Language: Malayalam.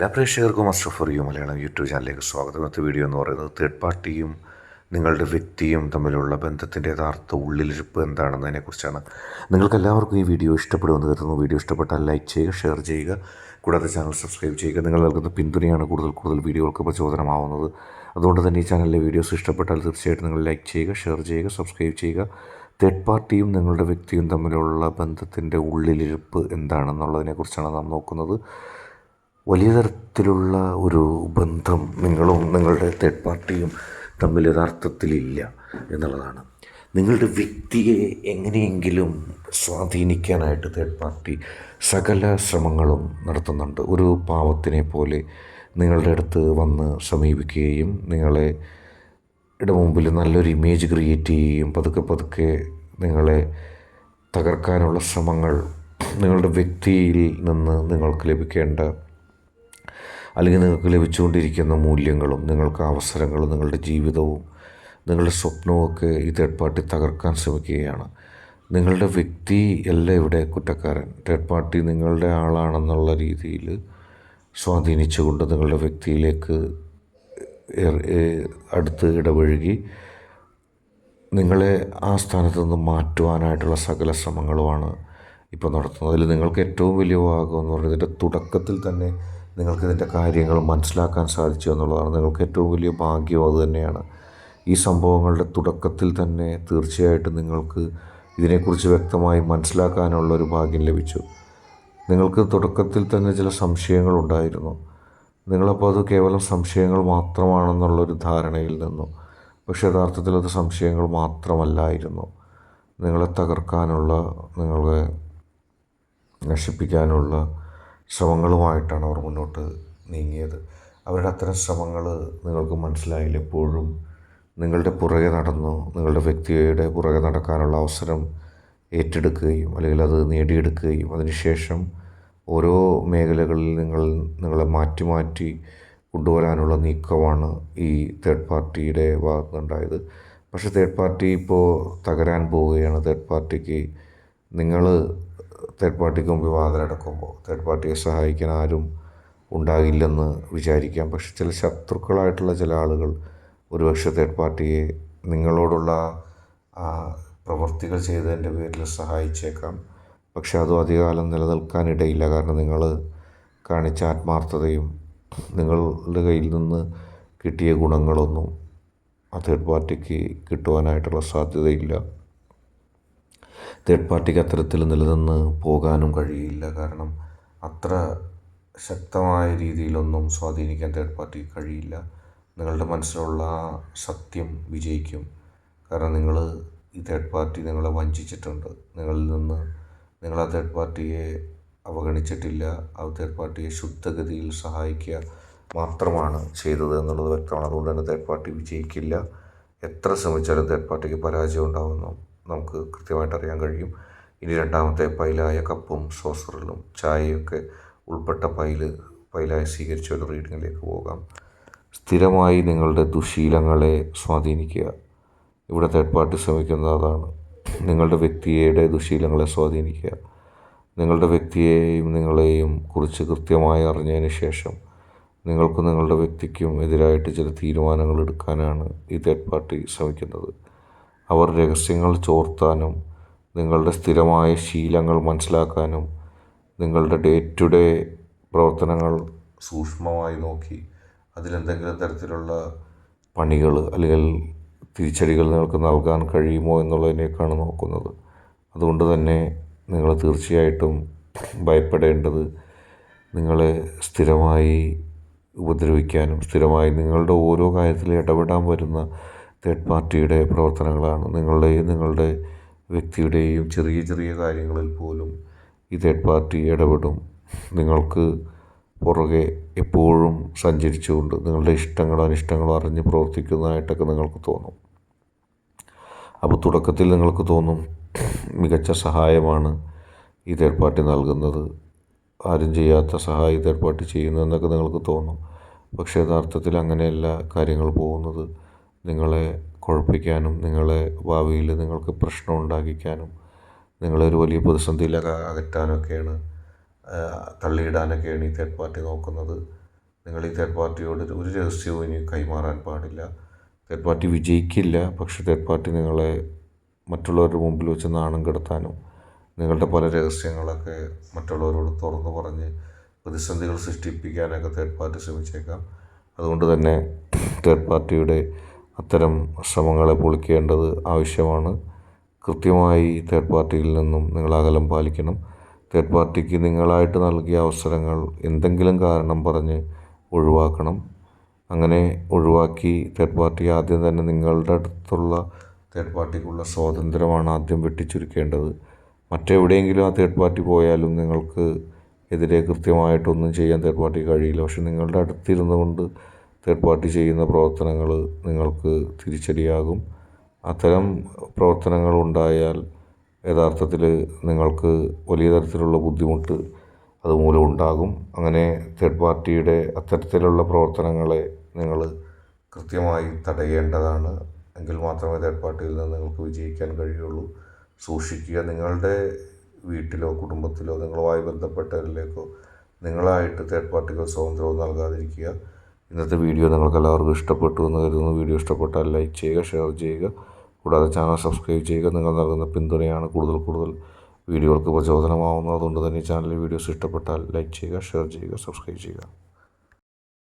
എല്ലാ പ്രേക്ഷകർക്കും Ashraf for you Malayalam YouTube ചാനലിലേക്ക് സ്വാഗതം. ഇന്നത്തെ വീഡിയോ എന്ന് പറയുന്നത് തേർഡ് പാർട്ടിയും നിങ്ങളുടെ വ്യക്തിയും തമ്മിലുള്ള ബന്ധത്തിൻ്റെ യഥാർത്ഥ ഉള്ളിലിരിപ്പ് എന്താണെന്നതിനെക്കുറിച്ചാണ്. നിങ്ങൾക്ക് എല്ലാവർക്കും ഈ വീഡിയോ ഇഷ്ടപ്പെടുമെന്ന് കരുതുന്നു. വീഡിയോ ഇഷ്ടപ്പെട്ടാൽ ലൈക്ക് ചെയ്യുക, ഷെയർ ചെയ്യുക, കൂടാതെ ചാനൽ സബ്സ്ക്രൈബ് ചെയ്യുക. നിങ്ങൾ നൽകുന്ന പിന്തുണയാണ് കൂടുതൽ വീഡിയോകൾക്ക് പ്രചോദനമാവുന്നത്. അതുകൊണ്ട് തന്നെ ഈ ചാനലിലെ വീഡിയോസ് ഇഷ്ടപ്പെട്ടാൽ തീർച്ചയായിട്ടും നിങ്ങൾ ലൈക്ക് ചെയ്യുക, ഷെയർ ചെയ്യുക, സബ്സ്ക്രൈബ് ചെയ്യുക. തേർഡ് പാർട്ടിയും നിങ്ങളുടെ വ്യക്തിയും തമ്മിലുള്ള ബന്ധത്തിൻ്റെ ഉള്ളിലിരിപ്പ് എന്താണെന്നുള്ളതിനെക്കുറിച്ചാണ് നാം നോക്കുന്നത്. വലിയ തരത്തിലുള്ള ഒരു ബന്ധം നിങ്ങളും നിങ്ങളുടെ തേർഡ് പാർട്ടിയും തമ്മിൽ യഥാർത്ഥത്തിലില്ല എന്നുള്ളതാണ്. നിങ്ങളുടെ വ്യക്തിയെ എങ്ങനെയെങ്കിലും സ്വാധീനിക്കാനായിട്ട് തേർഡ് പാർട്ടി സകല ശ്രമങ്ങളും നടത്തുന്നുണ്ട്. ഒരു പാവത്തിനെ പോലെ നിങ്ങളുടെ അടുത്ത് വന്ന് സമീപിക്കുകയും നിങ്ങളെ മുമ്പിൽ നല്ലൊരു ഇമേജ് ക്രിയേറ്റ് ചെയ്യുകയും പതുക്കെ നിങ്ങളെ തകർക്കാനുള്ള ശ്രമങ്ങൾ, നിങ്ങളുടെ വ്യക്തിയിൽ നിന്ന് നിങ്ങൾക്ക് ലഭിക്കേണ്ട അല്ലെങ്കിൽ നിങ്ങൾക്ക് ലഭിച്ചുകൊണ്ടിരിക്കുന്ന മൂല്യങ്ങളും നിങ്ങൾക്ക് അവസരങ്ങളും നിങ്ങളുടെ ജീവിതവും നിങ്ങളുടെ സ്വപ്നവും ഒക്കെ ഈ തേർഡ് പാർട്ടി തകർക്കാൻ ശ്രമിക്കുകയാണ്. നിങ്ങളുടെ വ്യക്തി അല്ല ഇവിടെ കുറ്റക്കാരൻ. തേർഡ് പാർട്ടി നിങ്ങളുടെ ആളാണെന്നുള്ള രീതിയിൽ സ്വാധീനിച്ചുകൊണ്ട് നിങ്ങളുടെ വ്യക്തിയിലേക്ക് അടുത്ത് ഇടപഴകി നിങ്ങളെ ആ സ്ഥാനത്ത് നിന്ന് മാറ്റുവാനായിട്ടുള്ള സകല ശ്രമങ്ങളുമാണ് ഇപ്പോൾ നടത്തുന്നത്. അതിൽ നിങ്ങൾക്ക് ഏറ്റവും വലിയ ഭാഗം എന്ന് പറയുന്നത് ഇതിൻ്റെ തുടക്കത്തിൽ തന്നെ നിങ്ങൾക്കിതിൻ്റെ കാര്യങ്ങൾ മനസ്സിലാക്കാൻ സാധിച്ചു എന്നുള്ളതാണ്. നിങ്ങൾക്ക് ഏറ്റവും വലിയ ഭാഗ്യം അതുതന്നെയാണ്. ഈ സംഭവങ്ങളുടെ തുടക്കത്തിൽ തന്നെ തീർച്ചയായിട്ടും നിങ്ങൾക്ക് ഇതിനെക്കുറിച്ച് വ്യക്തമായി മനസ്സിലാക്കാനുള്ളൊരു ഭാഗ്യം ലഭിച്ചു. നിങ്ങൾക്ക് തുടക്കത്തിൽ തന്നെ ചില സംശയങ്ങളുണ്ടായിരുന്നു. നിങ്ങളപ്പോൾ അത് കേവലം സംശയങ്ങൾ മാത്രമാണെന്നുള്ളൊരു ധാരണയിൽ നിന്നു. പക്ഷേ യഥാർത്ഥത്തിൽ അത് സംശയങ്ങൾ മാത്രമല്ലായിരുന്നു. നിങ്ങളെ തകർക്കാനുള്ള, നിങ്ങളെ നശിപ്പിക്കാനുള്ള ശ്രമങ്ങളുമായിട്ടാണ് അവർ മുന്നോട്ട് നീങ്ങിയത്. അവരുടെ അത്തരം ശ്രമങ്ങൾ നിങ്ങൾക്ക് മനസ്സിലായില്ല. എപ്പോഴും നിങ്ങളുടെ പുറകെ നടന്നു, നിങ്ങളുടെ വ്യക്തിയുടെ പുറകെ നടക്കാനുള്ള അവസരം ഏറ്റെടുക്കുകയും അല്ലെങ്കിൽ അത് നേടിയെടുക്കുകയും അതിനുശേഷം ഓരോ മേഖലകളിൽ നിങ്ങളെ മാറ്റി കൊണ്ടുവരാനുള്ള നീക്കമാണ് ഈ തേർഡ് പാർട്ടിയുടെ ഭാഗത്തുനിന്നുണ്ടായത്. പക്ഷേ തേർഡ് പാർട്ടി ഇപ്പോൾ തകരാൻ പോവുകയാണ്. തേർഡ് പാർട്ടിക്ക് മുമ്പ് വാതിലടക്കുമ്പോൾ തേർഡ് പാർട്ടിയെ സഹായിക്കാൻ ആരും ഉണ്ടാകില്ലെന്ന് വിചാരിക്കാം. പക്ഷെ ചില ശത്രുക്കളായിട്ടുള്ള ചില ആളുകൾ ഒരുപക്ഷെ തേർഡ് പാർട്ടിയെ നിങ്ങളോടുള്ള പ്രവൃത്തികൾ ചെയ്തതിൻ്റെ പേരിൽ സഹായിച്ചേക്കാം. പക്ഷെ അതും അധികകാലം നിലനിൽക്കാനിടയില്ല. കാരണം നിങ്ങൾ കാണിച്ച ആത്മാർത്ഥതയും നിങ്ങളുടെ കയ്യിൽ നിന്ന് കിട്ടിയ ഗുണങ്ങളൊന്നും ആ തേർഡ് പാർട്ടിക്ക് കിട്ടുവാനായിട്ടുള്ള സാധ്യതയില്ല. തേർഡ് പാർട്ടിക്ക് അത്തരത്തിൽ നിലനിന്ന് പോകാനും കഴിയില്ല. കാരണം അത്ര ശക്തമായ രീതിയിലൊന്നും സ്വാധീനിക്കാൻ തേർഡ് പാർട്ടിക്ക് കഴിയില്ല. നിങ്ങളുടെ മനസ്സിലുള്ള സത്യം വിജയിക്കും. കാരണം ഈ തേർഡ് പാർട്ടി നിങ്ങളെ വഞ്ചിച്ചിട്ടുണ്ട്. നിങ്ങൾ ആ തേർഡ് പാർട്ടിയെ അവഗണിച്ചിട്ടില്ല. ആ തേർഡ് പാർട്ടിയെ ശുദ്ധഗതിയിൽ സഹായിക്കുക മാത്രമാണ് ചെയ്തത് എന്നുള്ളത് വ്യക്തമാണ്. അതുകൊണ്ട് തന്നെ തേർഡ് പാർട്ടി വിജയിക്കില്ല. എത്ര ശ്രമിച്ചാലും തേർഡ് പാർട്ടിക്ക് പരാജയം ഉണ്ടാകുന്നു നമുക്ക് കൃത്യമായിട്ട് അറിയാൻ കഴിയും. ഇനി രണ്ടാമത്തെ പൈലായ കപ്പും സോസറിലും ചായയൊക്കെ ഉൾപ്പെട്ട പൈലായി സ്വീകരിച്ച ഒരു റീഡിങ്ങിലേക്ക് പോകാം. സ്ഥിരമായി നിങ്ങളുടെ ദുശീലങ്ങളെ സ്വാധീനിക്കുക. ഇവിടെ തേർഡ് പാർട്ടി ശ്രമിക്കുന്നത് അതാണ്. നിങ്ങളുടെ വ്യക്തിയുടെ ദുശീലങ്ങളെ സ്വാധീനിക്കുക. നിങ്ങളുടെ വ്യക്തിയെയും നിങ്ങളെയും കുറിച്ച് കൃത്യമായി അറിഞ്ഞതിന് ശേഷം നിങ്ങൾക്കും നിങ്ങളുടെ വ്യക്തിക്കും എതിരായിട്ട് ചില തീരുമാനങ്ങൾ എടുക്കാനാണ് ഈ തേർഡ് പാർട്ടി ശ്രമിക്കുന്നത്. അവർ രഹസ്യങ്ങൾ ചോർത്താനും നിങ്ങളുടെ സ്ഥിരമായ ശീലങ്ങൾ മനസ്സിലാക്കാനും നിങ്ങളുടെ ഡേ ടു ഡേ പ്രവർത്തനങ്ങൾ സൂക്ഷ്മമായി നോക്കി അതിലെന്തെങ്കിലും തരത്തിലുള്ള പണികൾ അല്ലെങ്കിൽ തിരിച്ചടികൾ നിങ്ങൾക്ക് നൽകാൻ കഴിയുമോ എന്നുള്ളതിനേക്കാണ് നോക്കുന്നത്. അതുകൊണ്ട് തന്നെ നിങ്ങൾ തീർച്ചയായിട്ടും ഭയപ്പെടേണ്ടത് നിങ്ങളെ സ്ഥിരമായി ഉപദ്രവിക്കാനും സ്ഥിരമായി നിങ്ങളുടെ ഓരോ കാര്യത്തിലും ഇടപെടാൻ വരുന്ന തേർഡ് പാർട്ടിയുടെ പ്രവർത്തനങ്ങളാണ്. നിങ്ങളുടെ വ്യക്തിയുടെയും ചെറിയ കാര്യങ്ങളിൽ പോലും ഈ തേർഡ് പാർട്ടി ഇടപെടും. നിങ്ങൾക്ക് പുറകെ എപ്പോഴും സഞ്ചരിച്ചുകൊണ്ട് നിങ്ങളുടെ ഇഷ്ടങ്ങളോ അനിഷ്ടങ്ങളോ അറിഞ്ഞ് പ്രവർത്തിക്കുന്നതായിട്ടൊക്കെ നിങ്ങൾക്ക് തോന്നും. അപ്പോൾ തുടക്കത്തിൽ നിങ്ങൾക്ക് തോന്നും മികച്ച സഹായമാണ് ഈ തേർഡ് പാർട്ടി നൽകുന്നത്, ആരും ചെയ്യാത്ത സഹായം തേർഡ് പാർട്ടി ചെയ്യുന്നതെന്നൊക്കെ നിങ്ങൾക്ക് തോന്നും. പക്ഷേ യഥാർത്ഥത്തിൽ അങ്ങനെയല്ല കാര്യങ്ങൾ പോകുന്നത്. നിങ്ങളെ കുഴപ്പിക്കാനും നിങ്ങളെ ഭാവിയിൽ നിങ്ങൾക്ക് പ്രശ്നം ഉണ്ടാക്കിക്കാനും നിങ്ങളെ ഒരു വലിയ പ്രതിസന്ധിയിൽ അകറ്റാനൊക്കെയാണ്, തള്ളിയിടാനൊക്കെയാണ് ഈ തേർഡ് പാർട്ടി നോക്കുന്നത്. നിങ്ങൾ ഈ തേർഡ് പാർട്ടിയോട് ഒരു രഹസ്യവും ഇനി കൈമാറാൻ പാടില്ല. തേർഡ് പാർട്ടി വിജയിക്കില്ല, പക്ഷേ തേർഡ് പാർട്ടി നിങ്ങളെ മറ്റുള്ളവരുടെ മുമ്പിൽ വെച്ച് നാണം കെടുത്താനും നിങ്ങളുടെ പല രഹസ്യങ്ങളൊക്കെ മറ്റുള്ളവരോട് തുറന്നു പറഞ്ഞ് പ്രതിസന്ധികൾ സൃഷ്ടിപ്പിക്കാനൊക്കെ തേർഡ് പാർട്ടി ശ്രമിച്ചേക്കാം. അതുകൊണ്ട് തന്നെ തേർഡ് പാർട്ടിയുടെ അത്തരം ശ്രമങ്ങളെ പൊളിക്കേണ്ടത് ആവശ്യമാണ്. കൃത്യമായി തേർഡ് പാർട്ടിയിൽ നിന്നും നിങ്ങൾ അകലം പാലിക്കണം. തേർഡ് പാർട്ടിക്ക് നിങ്ങളായിട്ട് നൽകിയ അവസരങ്ങൾ എന്തെങ്കിലും കാരണം പറഞ്ഞ് ഒഴിവാക്കണം. അങ്ങനെ ഒഴിവാക്കി തേർഡ് പാർട്ടി ആദ്യം തന്നെ നിങ്ങളുടെ അടുത്തുള്ള തേർഡ് പാർട്ടിക്കുള്ള സ്വാതന്ത്ര്യമാണ് ആദ്യം വെട്ടിച്ചുരുക്കേണ്ടത്. മറ്റെവിടെയെങ്കിലും ആ തേർഡ് പാർട്ടി പോയാലും നിങ്ങൾക്ക് എതിരെ കൃത്യമായിട്ടൊന്നും ചെയ്യാൻ തേർഡ് പാർട്ടിക്ക് കഴിയില്ല. പക്ഷെ നിങ്ങളുടെ അടുത്തിരുന്നു കൊണ്ട് തേർഡ് പാർട്ടി ചെയ്യുന്ന പ്രവർത്തനങ്ങൾ നിങ്ങൾക്ക് തിരിച്ചടിയാകും. അത്തരം പ്രവർത്തനങ്ങൾ ഉണ്ടായാൽ യഥാർത്ഥത്തിൽ നിങ്ങൾക്ക് വലിയ തരത്തിലുള്ള ബുദ്ധിമുട്ട് അതുമൂലം ഉണ്ടാകും. അങ്ങനെ തേർഡ് പാർട്ടിയുടെ അത്തരത്തിലുള്ള പ്രവർത്തനങ്ങളെ നിങ്ങൾ കൃത്യമായി തടയേണ്ടതാണ്. എങ്കിൽ മാത്രമേ തേർഡ് പാർട്ടിയിൽ നിന്ന് നിങ്ങൾക്ക് വിജയിക്കാൻ കഴിയുള്ളൂ. സൂക്ഷിക്കുക. നിങ്ങളുടെ വീട്ടിലോ കുടുംബത്തിലോ നിങ്ങളുമായി ബന്ധപ്പെട്ടവരിലേക്കോ നിങ്ങളായിട്ട് തേർഡ് പാർട്ടികൾ സ്വാതന്ത്ര്യവും നൽകാതിരിക്കുക. ഇന്നത്തെ വീഡിയോ നിങ്ങൾക്ക് എല്ലാവർക്കും ഇഷ്ടപ്പെട്ടു എന്ന് കരുതുന്നു. വീഡിയോ ഇഷ്ടപ്പെട്ടാൽ ലൈക്ക് ചെയ്യുക, ഷെയർ ചെയ്യുക. കൂടാതെ ചാനൽ സബ്സ്ക്രൈബ് ചെയ്യുക. നിങ്ങൾ നൽകുന്ന പിന്തുണയാണ് കൂടുതൽ വീഡിയോകൾക്ക് പ്രചോദനമാവുന്നത്. അതുകൊണ്ട് തന്നെ ഈ ചാനലിലെ വീഡിയോസ് ഇഷ്ടപ്പെട്ടാൽ ലൈക്ക് ചെയ്യുക, ഷെയർ ചെയ്യുക, സബ്സ്ക്രൈബ് ചെയ്യുക.